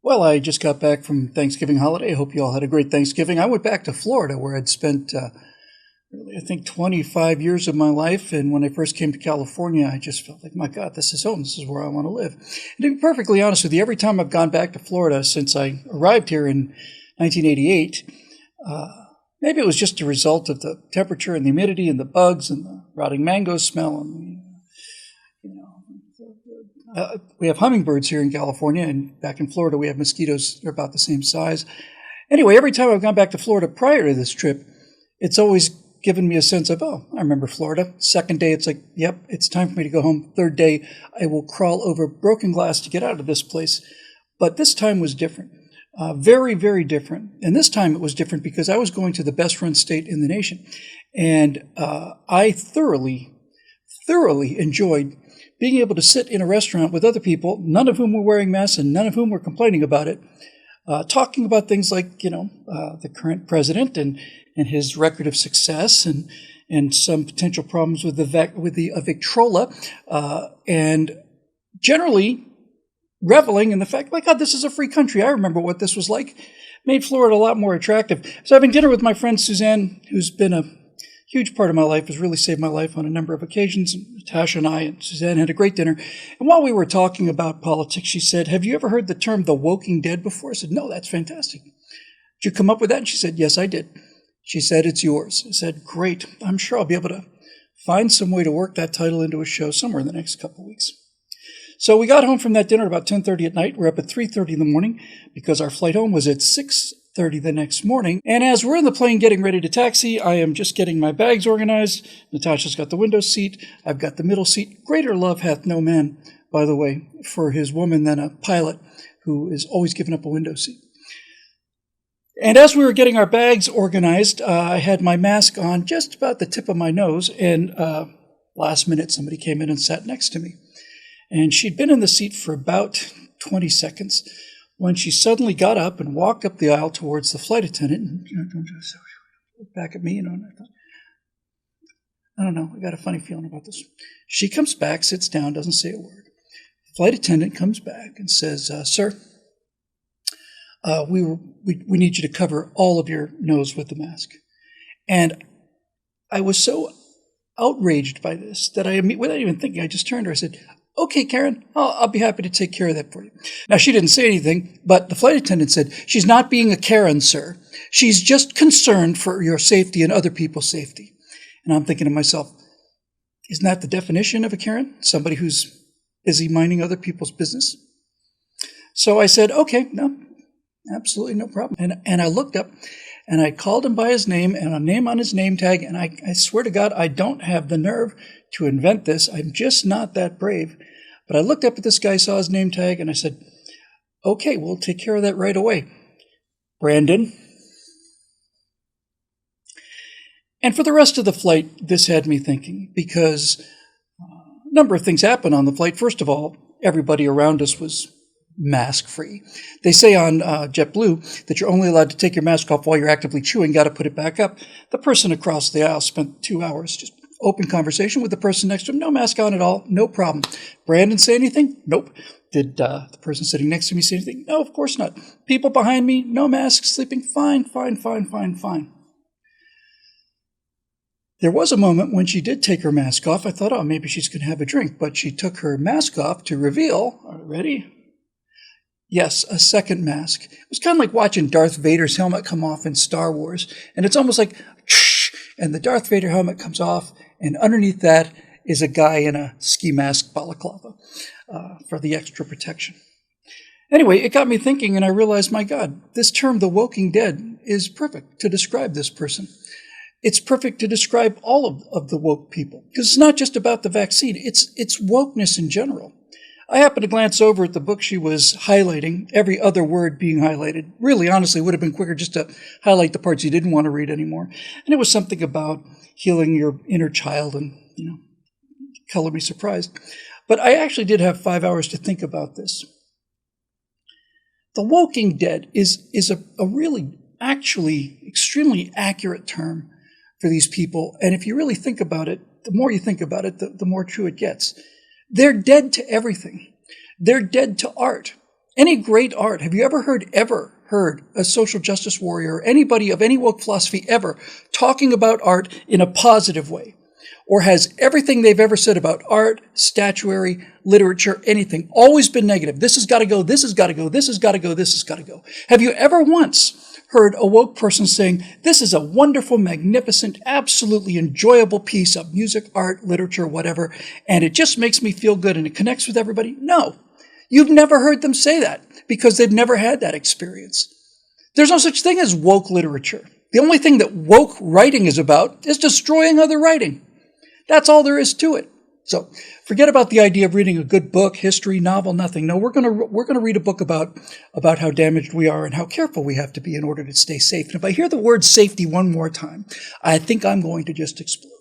Well, I just got back from Thanksgiving holiday. I hope you all had a great Thanksgiving. I went back to Florida where I'd spent, really, I think 25 years of my life. And when I first came to California, I just felt like, my God, this is home. This is where I want to live. And to be perfectly honest with you, every time I've gone back to Florida since I arrived here in 1988, maybe it was just a result of the temperature and the humidity and the bugs and the rotting mango smell and we have hummingbirds here in California, and back in Florida we have mosquitoes. They're about the same size. Anyway, every time I've gone back to Florida prior to this trip, it's always given me a sense of, oh, I remember Florida. Second day, it's like, yep, it's time for me to go home. Third day, I will crawl over broken glass to get out of this place. But this time was different. Very, very different. And this time it was different because I was going to the best run state in the nation. And I thoroughly enjoyed being able to sit in a restaurant with other people, none of whom were wearing masks and none of whom were complaining about it, talking about things like, the current president and his record of success and some potential problems with the Victrola, and generally reveling in the fact, my God, this is a free country. I remember what this was like. Made Florida a lot more attractive. So having dinner with my friend Suzanne, who's been a huge part of my life, has really saved my life on a number of occasions. Natasha and I and Suzanne had a great dinner. And while we were talking about politics, she said, have you ever heard the term the woking dead before? I said, no, that's fantastic. Did you come up with that? And she said, yes, I did. She said, it's yours. I said, great. I'm sure I'll be able to find some way to work that title into a show somewhere in the next couple of weeks. So we got home from that dinner at about 10:30 at night. We're up at 3:30 in the morning because our flight home was at 6:30 the next morning. And as we're in the plane getting ready to taxi, I am just getting my bags organized. Natasha's got the window seat. I've got the middle seat. Greater love hath no man, by the way, for his woman than a pilot who is always giving up a window seat. And as we were getting our bags organized, I had my mask on just about the tip of my nose. And last minute, somebody came in and sat next to me. And she'd been in the seat for about 20 seconds when she suddenly got up and walked up the aisle towards the flight attendant and looked back at me, and I thought, I don't know, I got a funny feeling about this. She comes back, sits down, doesn't say a word. The flight attendant comes back and says, sir, we need you to cover all of your nose with the mask. And I was so outraged by this that without even thinking, I just turned to her. I said, okay, Karen, I'll be happy to take care of that for you. Now, she didn't say anything, but the flight attendant said, she's not being a Karen, sir. She's just concerned for your safety and other people's safety. And I'm thinking to myself, isn't that the definition of a Karen? Somebody who's busy minding other people's business? So I said, okay, no, absolutely no problem. And I looked up and I called him by his name and a name on his name tag. And I swear to God, I don't have the nerve to invent this. I'm just not that brave. But I looked up at this guy, saw his name tag, and I said, okay, we'll take care of that right away. Brandon. And for the rest of the flight, this had me thinking, because a number of things happened on the flight. First of all, everybody around us was mask-free. They say on JetBlue that you're only allowed to take your mask off while you're actively chewing, got to put it back up. The person across the aisle spent 2 hours just open conversation with the person next to him, no mask on at all, no problem. Brandon say anything? Nope. Did the person sitting next to me say anything? No, of course not. People behind me, no masks, sleeping fine. There was a moment when she did take her mask off. I thought, oh, maybe she's going to have a drink, but she took her mask off to reveal, ready? Yes, a second mask. It was kind of like watching Darth Vader's helmet come off in Star Wars. And it's almost like, and the Darth Vader helmet comes off, and underneath that is a guy in a ski mask balaclava for the extra protection. Anyway, it got me thinking, and I realized, my God, this term, the woking dead, is perfect to describe this person. It's perfect to describe all of the woke people, because it's not just about the vaccine. It's wokeness in general. I happened to glance over at the book she was highlighting, every other word being highlighted. Really, honestly, it would have been quicker just to highlight the parts you didn't want to read anymore. And it was something about healing your inner child and, color me surprised. But I actually did have 5 hours to think about this. The woking dead is a really, actually, extremely accurate term for these people. And if you really think about it, the more you think about it, the more true it gets. They're dead to everything. They're dead to art. Any great art. Have you ever heard a social justice warrior or anybody of any woke philosophy ever talking about art in a positive way? Or has everything they've ever said about art, statuary, literature, anything, always been negative? This has got to go, this has got to go, this has got to go, this has got to go. Have you ever once heard a woke person saying, this is a wonderful, magnificent, absolutely enjoyable piece of music, art, literature, whatever, and it just makes me feel good and it connects with everybody? No. You've never heard them say that because they've never had that experience. There's no such thing as woke literature. The only thing that woke writing is about is destroying other writing. That's all there is to it. So forget about the idea of reading a good book, history, novel, nothing. No, we're going to read a book about how damaged we are and how careful we have to be in order to stay safe. And if I hear the word safety one more time, I think I'm going to just explode.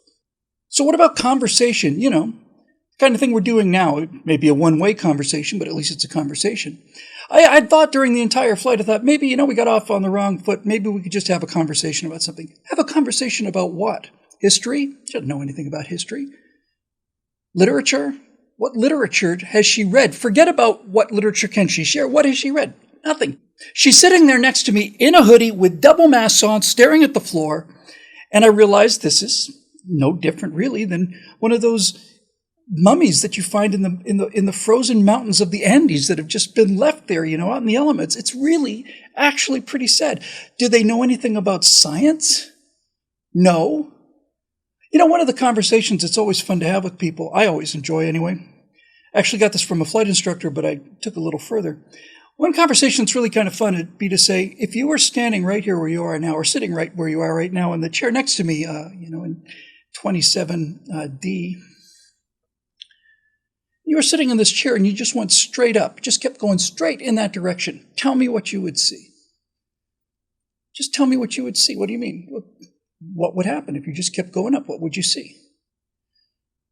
So what about conversation? You know, the kind of thing we're doing now. It may be a one-way conversation, but at least it's a conversation. I thought during the entire flight, I thought maybe, we got off on the wrong foot. Maybe we could just have a conversation about something. Have a conversation about what? History? She doesn't know anything about history. Literature? What literature has she read? Forget about what literature can she share. What has she read? Nothing. She's sitting there next to me in a hoodie with double masks on, staring at the floor. And I realized this is no different really than one of those mummies that you find in the frozen mountains of the Andes that have just been left there, out in the elements. It's really actually pretty sad. Do they know anything about science? No. One of the conversations that's always fun to have with people, I always enjoy anyway. I actually got this from a flight instructor, but I took a little further. One conversation that's really kind of fun would be to say, if you were standing right here where you are now, or sitting right where you are right now in the chair next to me, in 27D, you were sitting in this chair and you just went straight up, just kept going straight in that direction. Tell me what you would see. Just tell me what you would see. What do you mean? What would happen if you just kept going up? What would you see?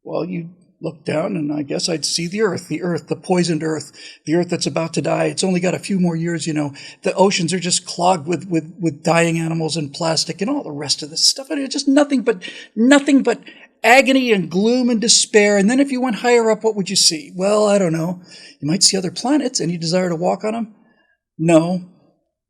Well, you look down and I guess I'd see the earth, the poisoned earth, the earth that's about to die. It's only got a few more years, The oceans are just clogged with dying animals and plastic and all the rest of this stuff. And it's just nothing but agony and gloom and despair. And then if you went higher up, what would you see? Well, I don't know. You might see other planets. Any desire to walk on them? No.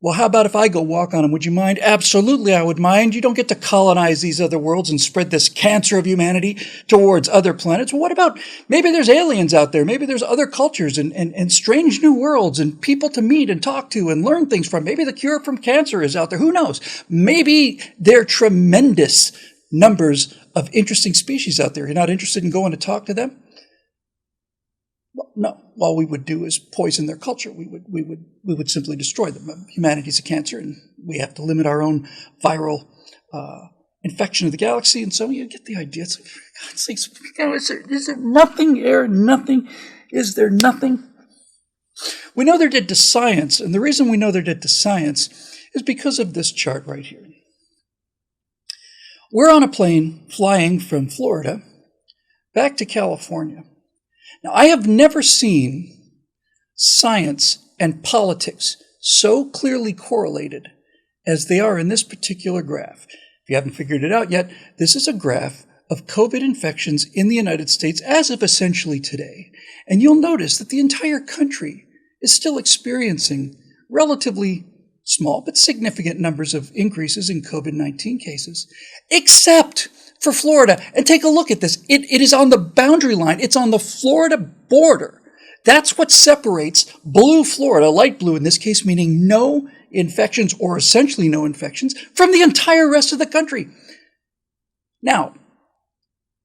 Well, how about if I go walk on them? Would you mind? Absolutely, I would mind. You don't get to colonize these other worlds and spread this cancer of humanity towards other planets. Well, what about maybe there's aliens out there? Maybe there's other cultures and strange new worlds and people to meet and talk to and learn things from. Maybe the cure from cancer is out there. Who knows? Maybe there are tremendous numbers of interesting species out there. You're not interested in going to talk to them? Well, no. All we would do is poison their culture. We would simply destroy them. Humanity's a cancer, and we have to limit our own viral infection of the galaxy. And so you get the idea. It's like, for God's sakes, is there nothing here? Nothing? Is there nothing? We know they're dead to science, and the reason we know they're dead to science is because of this chart right here. We're on a plane flying from Florida back to California. Now, I have never seen science and politics so clearly correlated as they are in this particular graph. If you haven't figured it out yet, this is a graph of COVID infections in the United States as of essentially today. And you'll notice that the entire country is still experiencing relatively small but significant numbers of increases in COVID-19 cases, except for Florida. And take a look at this. It is on the boundary line. It's on the Florida border. That's what separates blue Florida, light blue in this case, meaning no infections or essentially no infections, from the entire rest of the country. Now,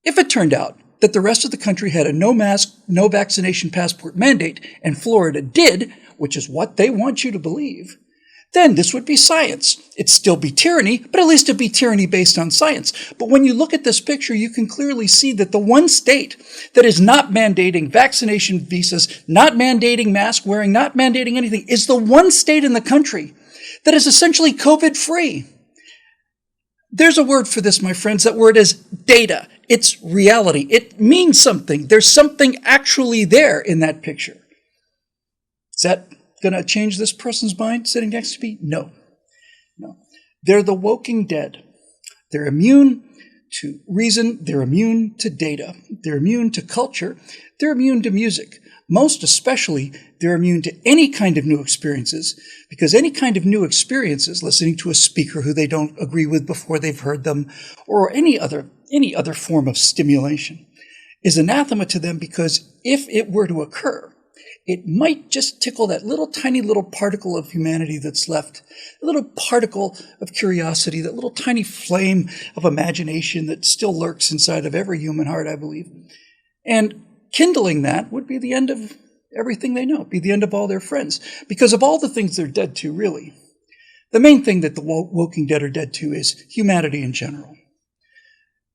if it turned out that the rest of the country had a no mask, no vaccination passport mandate, and Florida did, which is what they want you to believe, then this would be science. It'd still be tyranny, but at least it'd be tyranny based on science. But when you look at this picture, you can clearly see that the one state that is not mandating vaccination visas, not mandating mask wearing, not mandating anything, is the one state in the country that is essentially COVID-free. There's a word for this, my friends. That word is data. It's reality. It means something. There's something actually there in that picture. Is that going to change this person's mind sitting next to me? No. They're the woking dead. They're immune to reason, they're immune to data, they're immune to culture, they're immune to music. Most especially, they're immune to any kind of new experiences, because any kind of new experiences, listening to a speaker who they don't agree with before they've heard them, or any other form of stimulation, is anathema to them, because if it were to occur, it might just tickle that little tiny little particle of humanity that's left, a little particle of curiosity, that little tiny flame of imagination that still lurks inside of every human heart, I believe. And kindling that would be the end of everything they know, be the end of all their friends. Because of all the things they're dead to, really, the main thing that the Woking Dead are dead to is humanity in general.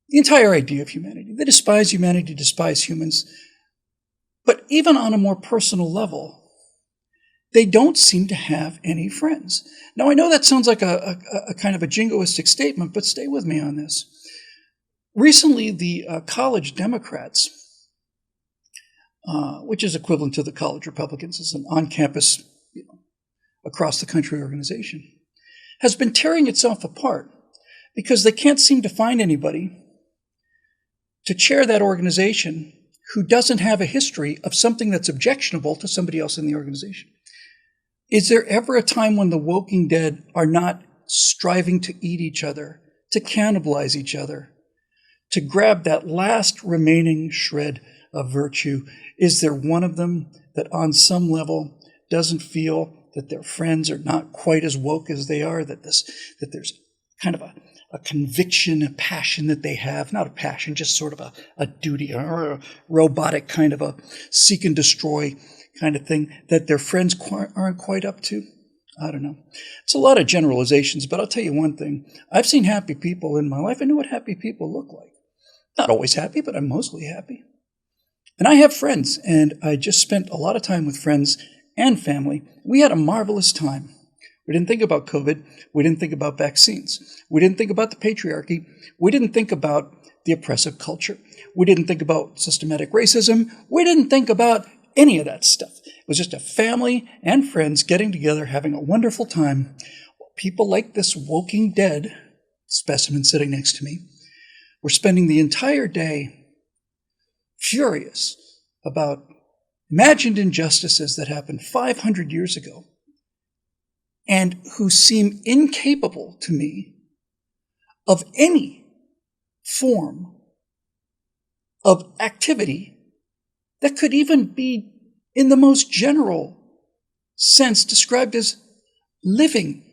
The entire idea of humanity. They despise humanity, despise humans. But even on a more personal level, they don't seem to have any friends. Now, I know that sounds like a kind of a jingoistic statement, but stay with me on this. Recently, the college Democrats, which is equivalent to the college Republicans, is an on-campus, across the country organization, has been tearing itself apart because they can't seem to find anybody to chair that organization who doesn't have a history of something that's objectionable to somebody else in the organization. Is there ever a time when the Woking Dead are not striving to eat each other, to cannibalize each other, to grab that last remaining shred of virtue? Is there one of them that on some level doesn't feel that their friends are not quite as woke as they are, that there's kind of a conviction, a passion that they have, not a passion, just sort of a duty or a robotic kind of a seek and destroy kind of thing that their friends aren't quite up to? I don't know. It's a lot of generalizations, but I'll tell you one thing. I've seen happy people in my life. I know what happy people look like. Not always happy, but I'm mostly happy. And I have friends, and I just spent a lot of time with friends and family. We had a marvelous time. We didn't think about COVID. We didn't think about vaccines. We didn't think about the patriarchy. We didn't think about the oppressive culture. We didn't think about systematic racism. We didn't think about any of that stuff. It was just a family and friends getting together, having a wonderful time. People like this Woking Dead specimen sitting next to me were spending the entire day furious about imagined injustices that happened 500 years ago, and who seem incapable to me of any form of activity that could even be, in the most general sense, described as living